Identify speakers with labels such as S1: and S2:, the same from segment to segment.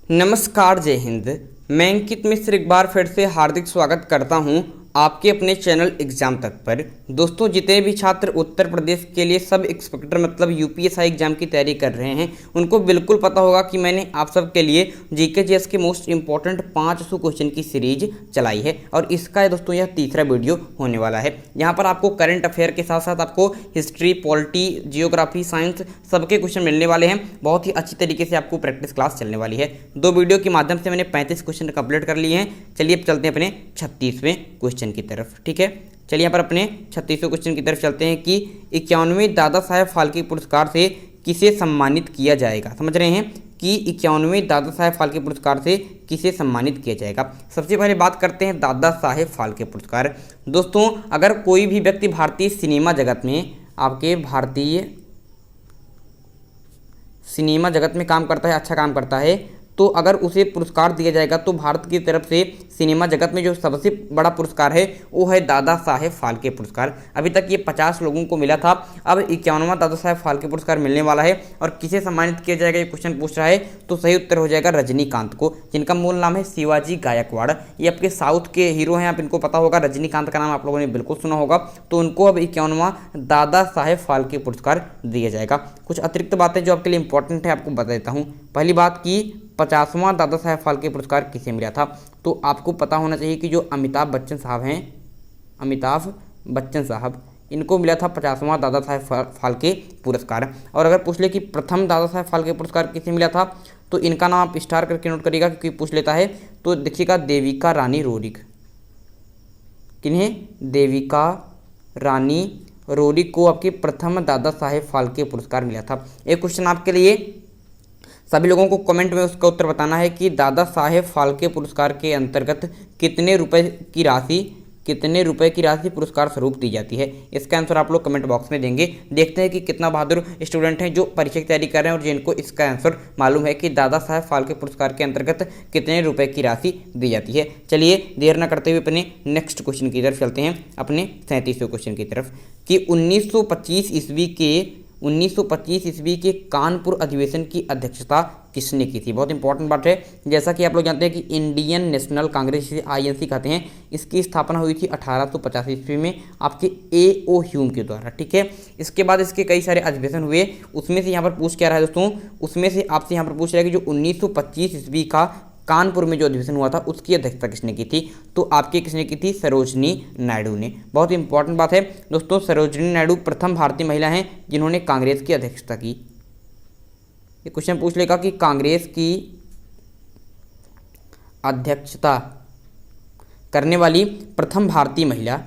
S1: नमस्कार, जय हिंद। मैं अंकित मिश्र एक बार फिर से हार्दिक स्वागत करता हूं आपके अपने चैनल एग्जाम तक पर। दोस्तों, जितने भी छात्र उत्तर प्रदेश के लिए सब इंस्पेक्टर मतलब यूपीएसआई एग्जाम की तैयारी कर रहे हैं, उनको बिल्कुल पता होगा कि मैंने आप सब के लिए जीके जीएस के मोस्ट इंपॉर्टेंट 500 क्वेश्चन की सीरीज चलाई है और इसका दोस्तों यह तीसरा वीडियो होने वाला है। यहाँ पर आपको करंट अफेयर के साथ साथ आपको हिस्ट्री, पॉलिटी, जियोग्राफी, साइंस सबके क्वेश्चन मिलने वाले हैं। बहुत ही अच्छी तरीके से आपको प्रैक्टिस क्लास चलने वाली है। 2 वीडियो के माध्यम से मैंने 35 क्वेश्चन कंप्लीट कर लिए हैं। चलिए अब चलते हैं अपने 36वें क्वेश्चन की तरफ। ठीक है, चलिए यहाँ पर अपने 36वें क्वेश्चन की तरफ चलते हैं कि 51वें दादा साहेब फाल्के पुरस्कार से किसे सम्मानित किया जाएगा। समझ रहे हैं कि 51वें दादा साहेब फाल्के पुरस्कार से किसे सम्मानित किया जाएगा। सबसे पहले बात करते हैं दादा साहेब फाल्के पुरस्कार। दोस्तों, अगर कोई भी व्यक्ति भारतीय सिनेमा जगत में सिनेमा जगत में काम करता है, अच्छा काम करता है, तो अगर उसे पुरस्कार दिया जाएगा तो भारत की तरफ से सिनेमा जगत में जो सबसे बड़ा पुरस्कार है वो है दादा साहेब फाल्के पुरस्कार। अभी तक ये 50 लोगों को मिला था, अब 51वां दादा साहेब फाल्के पुरस्कार मिलने वाला है। और किसे सम्मानित किया जाएगा ये क्वेश्चन पूछ रहा है, तो सही उत्तर हो जाएगा रजनीकांत को, जिनका मूल नाम है शिवाजी गायकवाड़। ये आपके साउथ के हीरो हैं, आप इनको पता होगा। रजनीकांत का नाम आप लोगों ने बिल्कुल सुना होगा। तो उनको अब 51वां दादा साहेब फाल्के पुरस्कार दिया जाएगा। कुछ अतिरिक्त बातें जो आपके लिए इंपॉर्टेंट है आपको बता देता हूँ। पहली बात की 50वां दादा साहेब फाल्के पुरस्कार किसे मिला था, तो आपको पता होना चाहिए कि जो अमिताभ बच्चन साहब इनको मिला था 50वां दादा साहेब फाल्के पुरस्कार। और अगर पूछ ले कि प्रथम दादा साहेब फाल्के पुरस्कार किसे मिला था, तो इनका नाम आप स्टार करके नोट करिएगा क्योंकि पूछ लेता है। तो देखिएगा, देविका रानी रोरिक। किन्हें? देविका रानी रोरिक को आपके प्रथम दादा साहेब फाल्के पुरस्कार मिला था। एक क्वेश्चन आपके लिए, सभी लोगों को कमेंट में उसका उत्तर बताना है कि दादा साहेब फाल्के पुरस्कार के अंतर्गत कितने रुपए की राशि पुरस्कार स्वरूप दी जाती है। इसका आंसर आप लोग कमेंट बॉक्स में देंगे। देखते हैं कि कितना बहादुर स्टूडेंट हैं जो परीक्षा की तैयारी कर रहे हैं और जिनको इसका आंसर मालूम है कि दादा साहेब फाल्के पुरस्कार के अंतर्गत कितने रुपए की राशि दी जाती है। चलिए देर न करते हुए अपने नेक्स्ट क्वेश्चन की तरफ चलते हैं, अपने 37वें क्वेश्चन की तरफ कि 1925 ईस्वी के कानपुर अधिवेशन की अध्यक्षता किसने की थी। बहुत इंपॉर्टेंट बात है। जैसा कि आप लोग जानते हैं कि इंडियन नेशनल कांग्रेस, जिसे आईएनसी कहते हैं, इसकी स्थापना हुई थी 1885 ईस्वी में आपके ए.ओ. ह्यूम के द्वारा। ठीक है, इसके बाद इसके कई सारे अधिवेशन हुए। उसमें से यहाँ पर पूछ क्या रहा है दोस्तों, उसमें से आपसे यहाँ पर पूछ रहा है कि जो 1925 ईस्वी का कानपुर में जो अधिवेशन हुआ था उसकी अध्यक्षता किसने की थी, तो आपकी किसने की थी? सरोजनी नायडू ने। बहुत इंपॉर्टेंट बात है दोस्तों, सरोजनी नायडू प्रथम भारतीय महिला हैं जिन्होंने कांग्रेस की अध्यक्षता की। ये क्वेश्चन पूछ लेगा कि कांग्रेस की अध्यक्षता करने वाली प्रथम भारतीय महिला,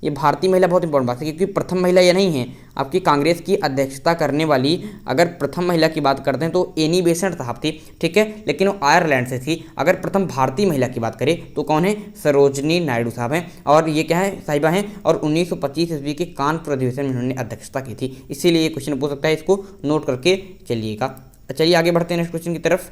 S1: ये भारतीय महिला बहुत इंपॉर्टेंट बात है क्योंकि प्रथम महिला ये नहीं है आपकी कांग्रेस की अध्यक्षता करने वाली। अगर प्रथम महिला की बात करते हैं तो एनी बेसेंट साहब थी, ठीक है, लेकिन वो आयरलैंड से थी। अगर प्रथम भारतीय महिला की बात करें तो कौन है? सरोजनी नायडू साहब हैं। और ये क्या है? साहिबा हैं। और 1925 ईस्वी के कानपुर अधिवेशन में उन्होंने अध्यक्षता की थी, इसीलिए ये क्वेश्चन पूछ सकता है। इसको नोट करके चलिएगा। चलिए आगे बढ़ते हैं नेक्स्ट क्वेश्चन की तरफ।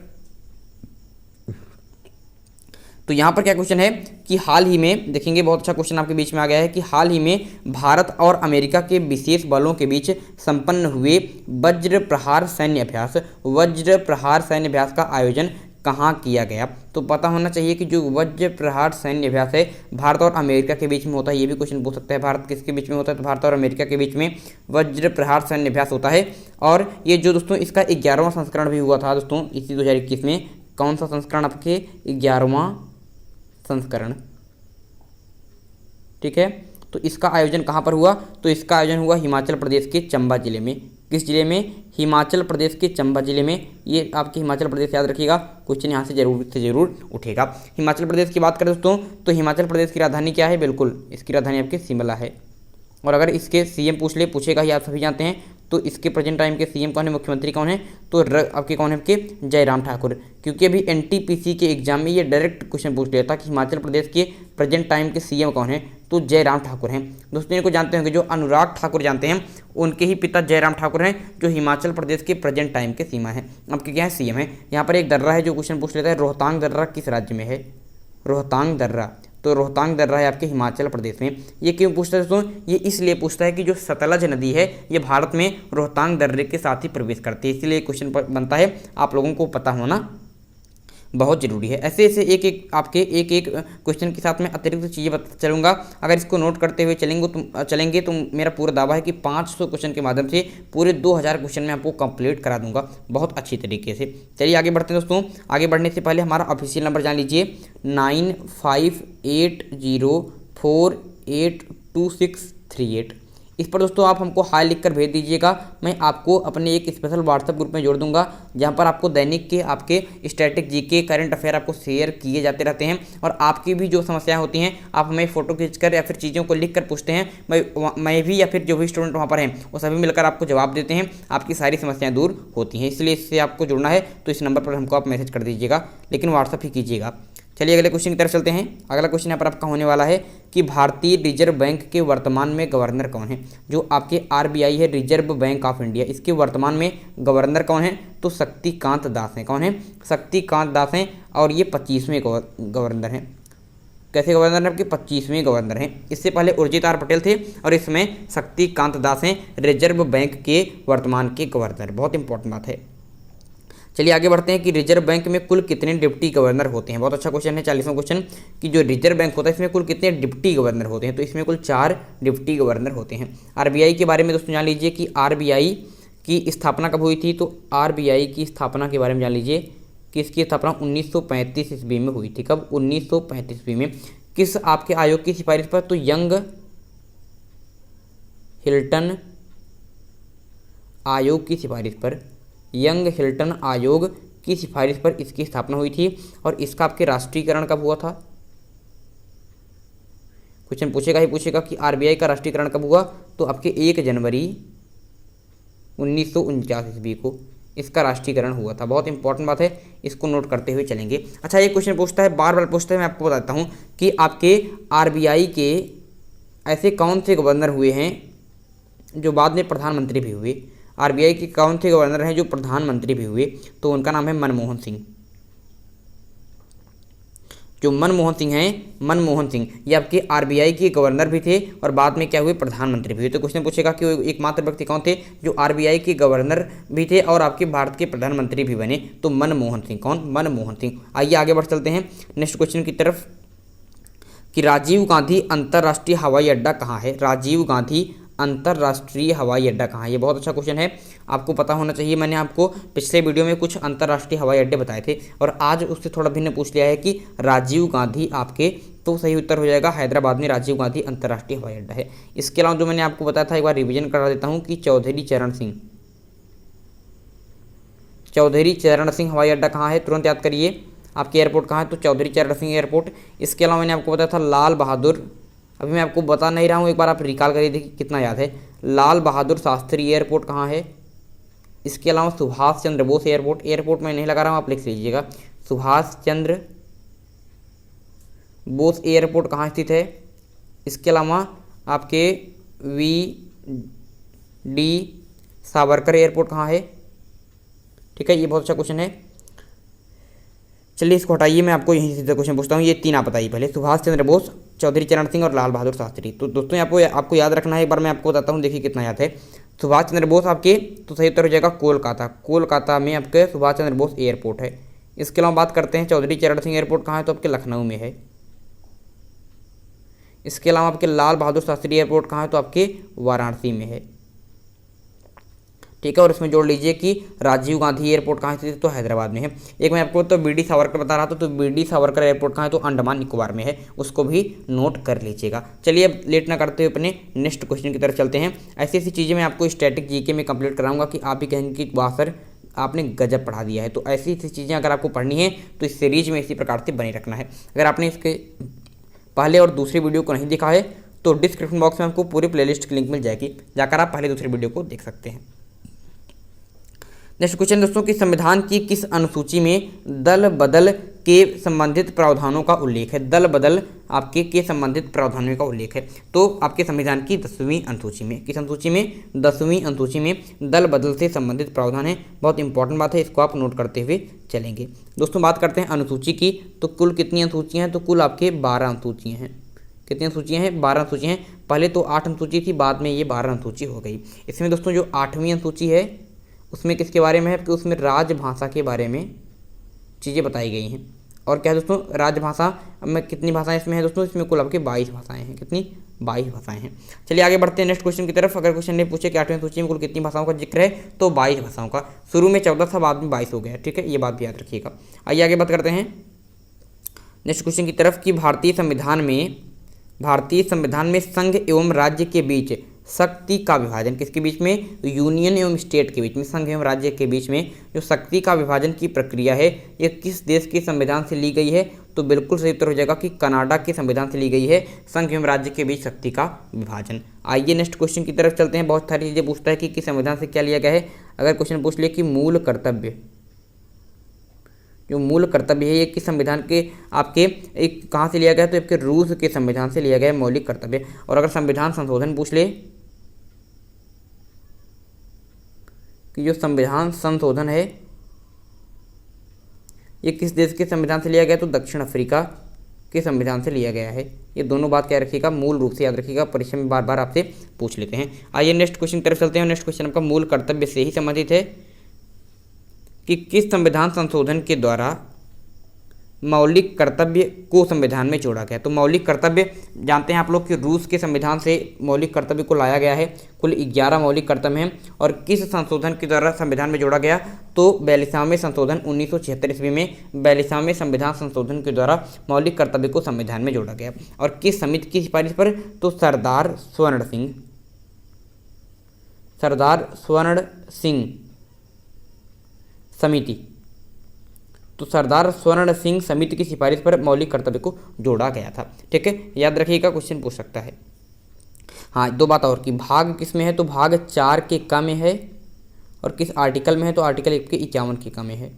S1: तो यहाँ पर क्या क्वेश्चन है कि हाल ही में देखेंगे, बहुत अच्छा क्वेश्चन आपके बीच में आ गया है कि हाल ही में भारत और अमेरिका के विशेष बलों के बीच संपन्न हुए वज्र प्रहार सैन्य अभ्यास का आयोजन कहाँ किया गया। तो पता होना चाहिए कि जो वज्र प्रहार सैन्य अभ्यास है भारत और अमेरिका के बीच में होता है। ये भी क्वेश्चन पूछ सकता है, भारत किसके बीच में होता है, तो भारत और अमेरिका के बीच में वज्र प्रहार सैन्य अभ्यास होता है। और ये जो दोस्तों इसका 11वां संस्करण भी हुआ था दोस्तों इसी 2021 में। कौन सा संस्करण? आपके 11वां संस्करण। ठीक है, तो इसका आयोजन कहाँ पर हुआ, तो इसका आयोजन हुआ हिमाचल प्रदेश के चंबा जिले में। किस जिले में? हिमाचल प्रदेश के चंबा जिले में। ये आपके हिमाचल प्रदेश याद रखिएगा, क्वेश्चन यहाँ से जरूर उठेगा। हिमाचल प्रदेश की बात करें दोस्तों तो हिमाचल प्रदेश की राजधानी क्या है? बिल्कुल इसकी राजधानी आपके शिमला है। और अगर इसके सीएम पूछेगा, ये आप सभी जानते हैं, तो इसके प्रेजेंट टाइम के सीएम कौन है, मुख्यमंत्री कौन है, तो आपके कौन है आपके जयराम ठाकुर। क्योंकि अभी एनटीपीसी के एग्जाम में ये डायरेक्ट क्वेश्चन पूछ लिया था कि हिमाचल प्रदेश के प्रेजेंट टाइम के सीएम कौन है, तो जयराम ठाकुर हैं। दोस्तों इनको जानते होंगे, जो अनुराग ठाकुर जानते हैं उनके ही पिता जयराम ठाकुर हैं, जो हिमाचल प्रदेश के प्रेजेंट टाइम के सीमा है आपके क्या है, सीएम है। यहाँ पर एक दर्रा है जो क्वेश्चन पूछ लेता है, रोहतांग दर्रा किस राज्य में है, रोहतांग दर्रा। तो रोहतांग दर्रा है आपके हिमाचल प्रदेश में। ये क्यों पूछता है दोस्तों? ये इसलिए पूछता है कि जो सतलज नदी है ये भारत में रोहतांग दर्रे के साथ ही प्रवेश करती है, इसलिए क्वेश्चन बनता है, आप लोगों को पता होना बहुत जरूरी है। ऐसे ऐसे एक एक क्वेश्चन के साथ में अतिरिक्त चीज़ें बताता चलूँगा। अगर इसको नोट करते हुए चलेंगे तो मेरा पूरा दावा है कि 500 क्वेश्चन के माध्यम से पूरे 2000 क्वेश्चन मैं आपको कंप्लीट करा दूंगा बहुत अच्छी तरीके से। चलिए आगे बढ़ते हैं दोस्तों। आगे बढ़ने से पहले हमारा ऑफिशियल नंबर जान लीजिए 9580482638। इस पर दोस्तों आप हमको हाई लिख कर भेज दीजिएगा। मैं आपको अपने एक स्पेशल व्हाट्सएप ग्रुप में जोड़ दूंगा जहां पर आपको दैनिक के आपके स्टैटिक जीके करंट अफेयर आपको शेयर किए जाते रहते हैं, और आपकी भी जो समस्याएं होती हैं आप हमें फ़ोटो खींचकर या फिर चीज़ों को लिख कर पूछते हैं, मैं भी या फिर जो भी स्टूडेंट वहाँ पर हैं वो सभी मिलकर आपको जवाब देते हैं, आपकी सारी समस्याएँ दूर होती हैं। इसलिए इससे आपको जुड़ना है तो इस नंबर पर हमको आप मैसेज कर दीजिएगा, लेकिन व्हाट्सएप ही कीजिएगा। चलिए अगले क्वेश्चन की तरफ चलते हैं। अगला क्वेश्चन यहाँ पर आपका होने वाला है कि भारतीय रिजर्व बैंक के वर्तमान में गवर्नर कौन है? जो आपके आरबीआई है, रिजर्व बैंक ऑफ इंडिया, इसके वर्तमान में गवर्नर कौन है? तो शक्तिकांत दास हैं। कौन है? शक्तिकांत दास हैं, और ये 25वें गवर्नर हैं। कैसे गवर्नर हैं? आपके 25वें गवर्नर हैं। इससे पहले उर्जित आर पटेल थे और इसमें शक्तिकांत दास हैं रिजर्व बैंक के वर्तमान के गवर्नर। बहुत इंपॉर्टेंट बात है। चलिए आगे बढ़ते हैं कि रिजर्व बैंक में कुल कितने डिप्टी गवर्नर होते हैं। बहुत अच्छा क्वेश्चन है 40वां क्वेश्चन कि जो रिजर्व बैंक होता है इसमें कुल कितने डिप्टी गवर्नर होते हैं? तो इसमें कुल 4 डिप्टी गवर्नर होते हैं। आरबीआई के बारे में दोस्तों जान लीजिए कि आरबीआई की स्थापना कब हुई थी? तो आरबीआई की स्थापना के बारे में जान लीजिए कि इसकी स्थापना 1935 ईस्वी में हुई थी। कब? 1935 ईस्वी में। किस आपके आयोग की सिफारिश पर? तो यंग हिल्टन आयोग की सिफारिश पर, यंग हिल्टन आयोग की सिफारिश पर इसकी स्थापना हुई थी। और इसका आपके राष्ट्रीयकरण कब हुआ था? क्वेश्चन पूछेगा ही पूछेगा कि आरबीआई का राष्ट्रीयकरण कब हुआ? तो आपके 1 जनवरी 1949 ईस्वी को इसका राष्ट्रीयकरण हुआ था। बहुत इंपॉर्टेंट बात है, इसको नोट करते हुए चलेंगे। अच्छा, ये क्वेश्चन पूछता है, बार बार पूछता है, मैं आपको बताता हूँ कि आपके आरबीआई के ऐसे कौन से गवर्नर हुए हैं जो बाद में प्रधानमंत्री भी हुए? आरबीआई के कौन से गवर्नर हैं जो प्रधानमंत्री भी हुए? तो उनका नाम है मनमोहन सिंह। जो मनमोहन सिंह हैं, मनमोहन सिंह ये आपके आरबीआई के गवर्नर भी थे और बाद में क्या हुए? प्रधानमंत्री भी हुए। तो क्वेश्चन पूछेगा कि एकमात्र व्यक्ति कौन थे जो आरबीआई के गवर्नर भी थे और आपके भारत के प्रधानमंत्री भी बने? तो मनमोहन सिंह। कौन? मनमोहन सिंह। आइए आगे बढ़ चलते हैं नेक्स्ट क्वेश्चन की तरफ कि राजीव गांधी अंतर्राष्ट्रीय हवाई अड्डा कहाँ है? राजीव गांधी अंतर्राष्ट्रीय हवाई अड्डा कहाँ है? ये बहुत अच्छा क्वेश्चन है, आपको पता होना चाहिए। मैंने आपको पिछले वीडियो में कुछ अंतर्राष्ट्रीय हवाई अड्डे बताए थे और आज उससे थोड़ा भिन्न पूछ लिया है कि राजीव गांधी आपके, तो सही उत्तर हो जाएगा हैदराबाद में राजीव गांधी अंतर्राष्ट्रीय हवाई अड्डा है। इसके अलावा जो मैंने आपको बताया था एक बार रिविजन करा देता हूँ कि चौधरी चरण सिंह हवाई अड्डा कहाँ है? तुरंत याद करिए। आपके एयरपोर्ट कहाँ है? तो चौधरी चरण सिंह एयरपोर्ट। इसके अलावा मैंने आपको बताया था लाल बहादुर, अभी मैं आपको बता नहीं रहा हूँ, एक बार आप रिकॉल करिए, देखिए कितना याद है। लाल बहादुर शास्त्री एयरपोर्ट कहाँ है? इसके अलावा सुभाष चंद्र बोस एयरपोर्ट मैं नहीं लगा रहा हूँ, आप लिख लीजिएगा। सुभाष चंद्र बोस एयरपोर्ट कहाँ स्थित है? इसके अलावा आपके वी.डी. सावरकर एयरपोर्ट कहाँ है? ठीक है, ये बहुत अच्छा क्वेश्चन है। चलिए इसको हटाइए, मैं आपको यहीं से क्वेश्चन पूछता हूँ। ये 3 आप बताइए पहले, सुभाष चंद्र बोस, चौधरी चरण सिंह और लाल बहादुर शास्त्री। तो दोस्तों आपको याद रखना है, एक बार मैं आपको बताता हूँ, देखिए कितना याद है। सुभाष चंद्र बोस आपके, तो सही उत्तर हो जाएगा कोलकाता में आपके सुभाष चंद्र बोस एयरपोर्ट है। इसके अलावा बात करते हैं चौधरी चरण सिंह एयरपोर्ट कहाँ है? तो आपके लखनऊ में है। इसके अलावा आपके लाल बहादुर शास्त्री एयरपोर्ट कहाँ है? तो आपके वाराणसी में है। ठीक है, और इसमें जोड़ लीजिए कि राजीव गांधी एयरपोर्ट कहाँ स्थित है? तो हैदराबाद में है। एक मैं आपको तो बी.डी. सावरकर बता रहा था, तो बी.डी. सावरकर एयरपोर्ट कहाँ है? तो अंडमान निकोबार में है, उसको भी नोट कर लीजिएगा। चलिए अब लेट ना करते हुए अपने नेक्स्ट क्वेश्चन की तरफ चलते हैं। ऐसी ऐसी चीज़ें मैं आपको स्टैटिक जीके में कंप्लीट कराऊंगा कि आप ही कहेंगे कि वाह सर आपने गजब पढ़ा दिया है। तो ऐसी ऐसी चीज़ें अगर आपको पढ़नी है तो इस सीरीज में इसी प्रकार से बने रखना है। अगर आपने इसके पहले और दूसरी वीडियो को नहीं देखा है तो डिस्क्रिप्शन बॉक्स में आपको पूरी प्लेलिस्ट की लिंक मिल जाएगी, जाकर आप पहले दूसरी वीडियो को देख सकते हैं। नेक्स्ट क्वेश्चन दोस्तों कि संविधान की किस अनुसूची में दल बदल के संबंधित प्रावधानों का उल्लेख है। दल बदल आपके के संबंधित प्रावधानों का उल्लेख है। तो आपके संविधान की 10वीं अनुसूची में, किस अनुसूची में, 10वीं अनुसूची में दल बदल से संबंधित प्रावधान है। बहुत इंपॉर्टेंट बात है, इसको आप नोट करते हुए चलेंगे। दोस्तों बात करते हैं अनुसूची की, तो कुल कितनी अनुसूचियाँ हैं, तो कुल आपके 12 अनुसूचियाँ हैं। कितनी अनुसूचियाँ हैं, 12 अनुसूचियाँ हैं। पहले तो 8 अनुसूची थी, बाद में ये 12 अनुसूची हो गई। इसमें दोस्तों जो 8वीं अनुसूची है उसमें किसके बारे में है, कि उसमें राजभाषा के बारे में चीज़ें बताई गई हैं। और क्या है दोस्तों, राजभाषा में कितनी भाषाएं इसमें है दोस्तों, इसमें कुल आपके 22 भाषाएं हैं। कितनी, 22 भाषाएं हैं। चलिए आगे बढ़ते हैं नेक्स्ट क्वेश्चन की तरफ। अगर क्वेश्चन ने पूछे कि 8वीं अनुसूची में कुल कितनी भाषाओं का जिक्र है, तो 22 भाषाओं का। शुरू में 14 था, बाद में 22 हो गया। ठीक है, ये बात भी याद रखिएगा। आइए आगे बात करते हैं नेक्स्ट क्वेश्चन की तरफ कि भारतीय संविधान में संघ एवं राज्य के बीच शक्ति का विभाजन, किसके बीच में, यूनियन एवं स्टेट के बीच में, संघ एवं राज्य के बीच में जो शक्ति का विभाजन की प्रक्रिया है, ये किस देश के संविधान से ली गई है, तो बिल्कुल सही उत्तर हो जाएगा कि कनाडा के संविधान से ली गई है संघ एवं राज्य के बीच शक्ति का विभाजन। आइए नेक्स्ट क्वेश्चन की तरफ चलते हैं। बहुत सारी चीज़ें पूछता है कि किस संविधान से क्या लिया गया है। अगर क्वेश्चन पूछ ले कि मूल कर्तव्य, जो मूल कर्तव्य है ये किस संविधान के आपके एक कहाँ से लिया गया है, तो आपके रूस के संविधान से लिया गया है मौलिक कर्तव्य। और अगर संविधान संशोधन पूछ ले कि जो संविधान संशोधन है ये किस देश के संविधान से लिया गया, तो दक्षिण अफ्रीका के संविधान से लिया गया है। ये दोनों बात क्या रखिएगा, मूल रूप से याद रखिएगा, परीक्षा में बार बार आपसे पूछ लेते हैं। आइए नेक्स्ट क्वेश्चन की तरफ चलते हैं। नेक्स्ट क्वेश्चन आपका मूल कर्तव्य से ही संबंधित है कि किस संविधान संशोधन के द्वारा मौलिक कर्तव्य को संविधान में जोड़ा गया। तो मौलिक कर्तव्य जानते हैं आप लोग कि रूस के संविधान से मौलिक कर्तव्य को लाया गया है। कुल 11 मौलिक कर्तव्य हैं। और किस संशोधन के द्वारा संविधान में जोड़ा गया, तो 42वें संशोधन 1976 ईस्वी में 42वें संविधान संशोधन के द्वारा मौलिक कर्तव्य को संविधान में जोड़ा गया। और किस समिति की सिफारिश पर, तो सरदार स्वर्ण सिंह समिति, तो सरदार स्वर्ण सिंह समिति की सिफारिश पर मौलिक कर्तव्य को जोड़ा गया था। ठीक है, याद रखिएगा, क्वेश्चन पूछ सकता है। हाँ, दो बात और कि भाग किस में है, तो भाग 4 के क में है। और किस आर्टिकल में है, तो आर्टिकल 1 के 51 के क में है।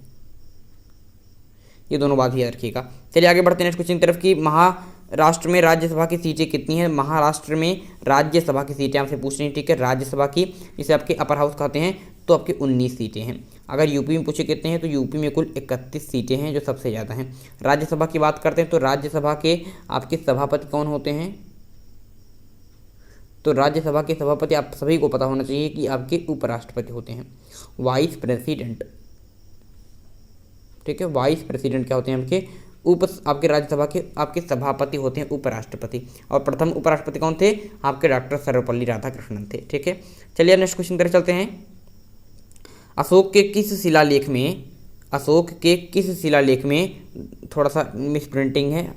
S1: ये दोनों बात याद रखिएगा। चलिए आगे बढ़ते हैं नेक्स्ट क्वेश्चन की तरफ कि महाराष्ट्र में राज्यसभा की सीटें कितनी हैं। महाराष्ट्र में राज्यसभा की सीटें आपसे पूछ रही हैं। ठीक है, राज्यसभा की, इसे आपके अपर हाउस कहते हैं, तो आपके 19 सीटें हैं। अगर यूपी में पूछे कितने हैं, तो यूपी में कुल 31 सीटें हैं, जो सबसे ज़्यादा हैं। राज्यसभा की बात करते हैं तो राज्यसभा के आपके सभापति कौन होते हैं, तो राज्यसभा के सभापति आप सभी को पता होना चाहिए कि आपके उपराष्ट्रपति होते हैं, वाइस प्रेसिडेंट। ठीक है, वाइस प्रेसिडेंट क्या होते हैं आपके आपके राज्यसभा के आपके सभापति होते हैं उपराष्ट्रपति। और प्रथम उपराष्ट्रपति कौन थे, आपके डॉक्टर सर्वपल्ली राधाकृष्णन थे। ठीक है, चलिए नेक्स्ट क्वेश्चन की तरफ चलते हैं। अशोक के किस शिलालेख में थोड़ा सा मिस प्रिंटिंग है,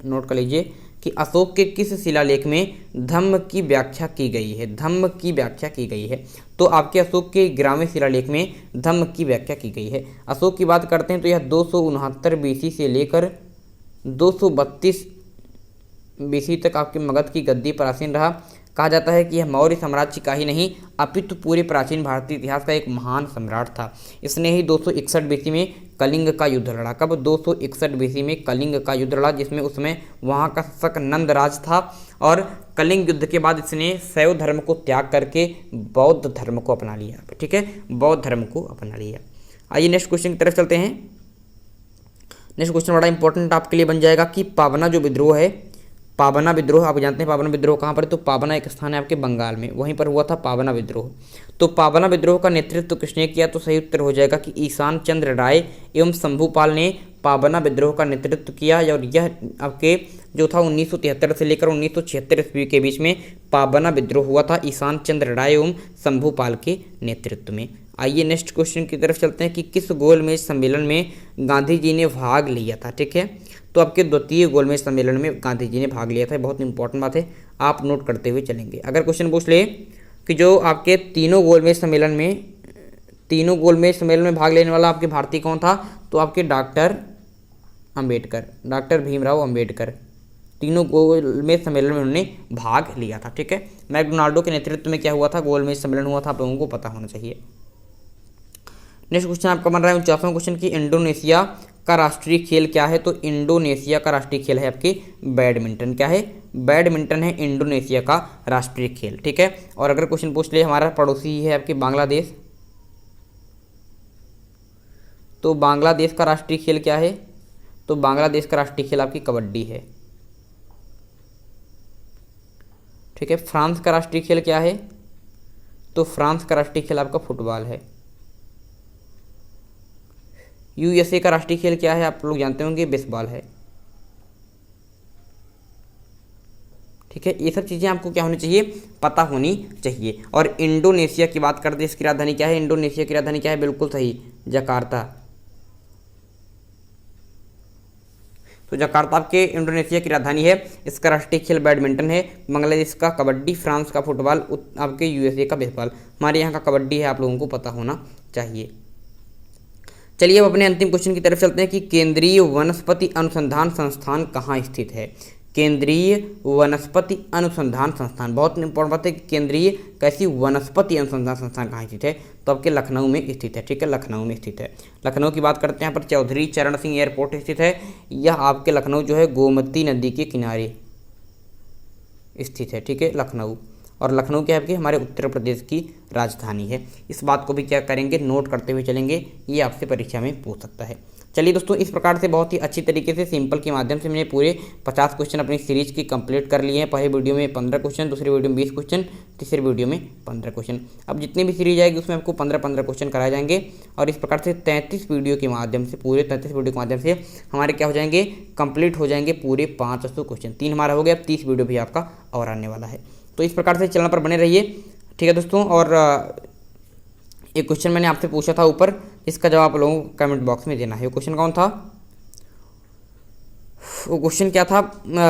S1: नोट कर लीजिए कि अशोक के किस शिलालेख में धम्म की व्याख्या की गई है। तो आपके अशोक के ग्रामीण शिलालेख में धम्म की व्याख्या की गई है। अशोक की बात करते हैं तो यह 269 BC से लेकर 232 BC तक आपके मगध की गद्दी पर आसीन रहा। कहा जाता है कि यह मौर्य साम्राज्य का ही नहीं अपितु पूरे प्राचीन भारतीय इतिहास का एक महान सम्राट था। इसने ही 261 BC में कलिंग का युद्ध लड़ा। कब, 261 BC में कलिंग का युद्ध लड़ा, जिसमें उसमें वहाँ का शासक नंदराज था। और कलिंग युद्ध के बाद इसने शैव धर्म को त्याग करके बौद्ध धर्म को अपना लिया। ठीक है, बौद्ध धर्म को अपना लिया। आइए नेक्स्ट क्वेश्चन की तरफ चलते हैं। नेक्स्ट क्वेश्चन बड़ा इंपॉर्टेंट आपके लिए बन जाएगा कि पाबना जो विद्रोह है, पाबना विद्रोह आप जानते हैं पाबना विद्रोह कहाँ पर है, तो पाबना एक स्थान है आपके बंगाल में, वहीं पर हुआ था पाबना विद्रोह। तो पाबना विद्रोह का नेतृत्व किसने किया, तो सही उत्तर हो जाएगा कि ईशान चंद्र राय एवं शंभूपाल ने पाबना विद्रोह का नेतृत्व किया। और यह आपके जो था 1973 से लेकर 1976 ईस्वी के बीच में पाबना विद्रोह हुआ था ईशान चंद्र राय एवं शंभूपाल के नेतृत्व में। आइए नेक्स्ट क्वेश्चन की तरफ चलते हैं कि किस गोलमेज सम्मेलन में गांधी जी ने भाग लिया था। ठीक है, तो आपके द्वितीय गोलमेज सम्मेलन में गांधी जी ने भाग लिया था। बहुत इंपॉर्टेंट बात है, आप नोट करते हुए चलेंगे। अगर क्वेश्चन पूछ ले कि जो आपके तीनों गोलमेज सम्मेलन में भाग लेने वाला आपके भारतीय कौन था, तो आपके डॉक्टर भीमराव अंबेडकर तीनों गोलमेज सम्मेलन में उन्होंने भाग लिया था। ठीक है, मैकडोनाल्डो के नेतृत्व में क्या हुआ था, गोलमेज सम्मेलन हुआ था, आप लोगों को पता होना चाहिए। नेक्स्ट क्वेश्चन आपका बन रहा है 49वां क्वेश्चन की इंडोनेशिया का राष्ट्रीय खेल क्या है? तो इंडोनेशिया का राष्ट्रीय खेल है आपके बैडमिंटन। क्या है? बैडमिंटन है इंडोनेशिया का राष्ट्रीय खेल। ठीक है। और अगर क्वेश्चन पूछ ले हमारा पड़ोसी है आपके बांग्लादेश, तो बांग्लादेश का राष्ट्रीय खेल क्या है? तो बांग्लादेश का राष्ट्रीय खेल आपकी कबड्डी है। ठीक है। फ्रांस का राष्ट्रीय खेल क्या है? तो फ्रांस का राष्ट्रीय खेल आपका फुटबॉल है। यूएसए का राष्ट्रीय खेल क्या है? आप लोग जानते होंगे, बेसबॉल है। ठीक है। ये सब चीज़ें आपको क्या होनी चाहिए? पता होनी चाहिए। और इंडोनेशिया की बात करते हैं, इसकी राजधानी क्या है? इंडोनेशिया की राजधानी क्या है? बिल्कुल सही, जकार्ता। तो जकार्ता आपके इंडोनेशिया की राजधानी है। इसका राष्ट्रीय खेल बैडमिंटन है। बांग्लादेश का कबड्डी, फ्रांस का फुटबॉल, आपके यूएसए का बेसबॉल। हमारे यहाँ का कबड्डी है, आप लोगों को पता होना चाहिए। चलिए अब अपने अंतिम क्वेश्चन की तरफ चलते हैं कि केंद्रीय वनस्पति अनुसंधान संस्थान कहाँ स्थित है? केंद्रीय वनस्पति अनुसंधान संस्थान, बहुत इंपॉर्टेंट बात है कि केंद्रीय कैसी वनस्पति अनुसंधान संस्थान कहाँ स्थित है? तो आपके लखनऊ में स्थित है। ठीक है, लखनऊ में स्थित है। लखनऊ की बात करते हैं, यहाँ पर चौधरी चरण सिंह एयरपोर्ट स्थित है। यह आपके लखनऊ जो है गोमती नदी के किनारे स्थित है। ठीक है, लखनऊ। और लखनऊ क्या है आपकी हमारे उत्तर प्रदेश की राजधानी है। इस बात को भी क्या करेंगे? नोट करते हुए चलेंगे, ये आपसे परीक्षा में पूछ सकता है। चलिए दोस्तों, इस प्रकार से बहुत ही अच्छी तरीके से सिंपल के माध्यम से मैंने पूरे 50 क्वेश्चन अपनी सीरीज की कंप्लीट कर लिए हैं। पहले वीडियो में 15 क्वेश्चन, दूसरे वीडियो में 20 क्वेश्चन, तीसरे वीडियो में 15 क्वेश्चन। अब जितनी भी सीरीज आएगी उसमें आपको 15-15 क्वेश्चन कराए जाएंगे। और इस प्रकार से 33 वीडियो के माध्यम से, पूरे 33 वीडियो के माध्यम से हमारे क्या हो जाएंगे? कंप्लीट हो जाएंगे पूरे 500 क्वेश्चन। 3 हमारा हो गया, अब 30 वीडियो भी आपका और आने वाला है। तो इस प्रकार से चैनल पर बने रहिए। ठीक है दोस्तों। और एक क्वेश्चन मैंने आपसे पूछा था ऊपर, इसका जवाब आप लोगों को कमेंट बॉक्स में देना है। वो क्वेश्चन कौन था? वो क्वेश्चन क्या था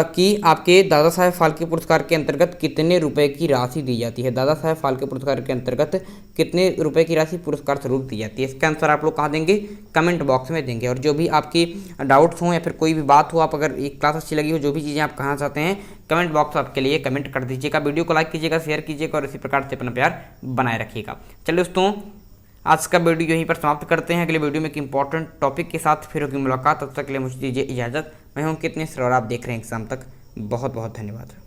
S1: कि आपके दादा साहेब फाल्के पुरस्कार के अंतर्गत कितने रुपए की राशि दी जाती है? दादा साहेब फाल्के पुरस्कार के अंतर्गत कितने रुपए की राशि पुरस्कार स्वरूप दी जाती है? इसका आंसर आप लोग कहाँ देंगे? कमेंट बॉक्स में देंगे। और जो भी आपकी डाउट्स हों या फिर कोई भी बात हो, आप अगर एक क्लास अच्छी लगी हो, जो भी चीज़ें आप कहना चाहते हैं, कमेंट बॉक्स आपके लिए कमेंट कर दीजिएगा। वीडियो को लाइक कीजिएगा, शेयर कीजिएगा और इसी प्रकार से अपना प्यार बनाए रखिएगा। चलिए दोस्तों, आज का वीडियो यहीं पर समाप्त करते हैं। अगले वीडियो में एक इंपॉर्टेंट टॉपिक के साथ फिर होगी मुलाकात। तब तक के लिए मुझे दीजिए इजाज़त। मैं हूं कितने सर और आप देख रहे हैं एग्जाम तक। बहुत बहुत धन्यवाद।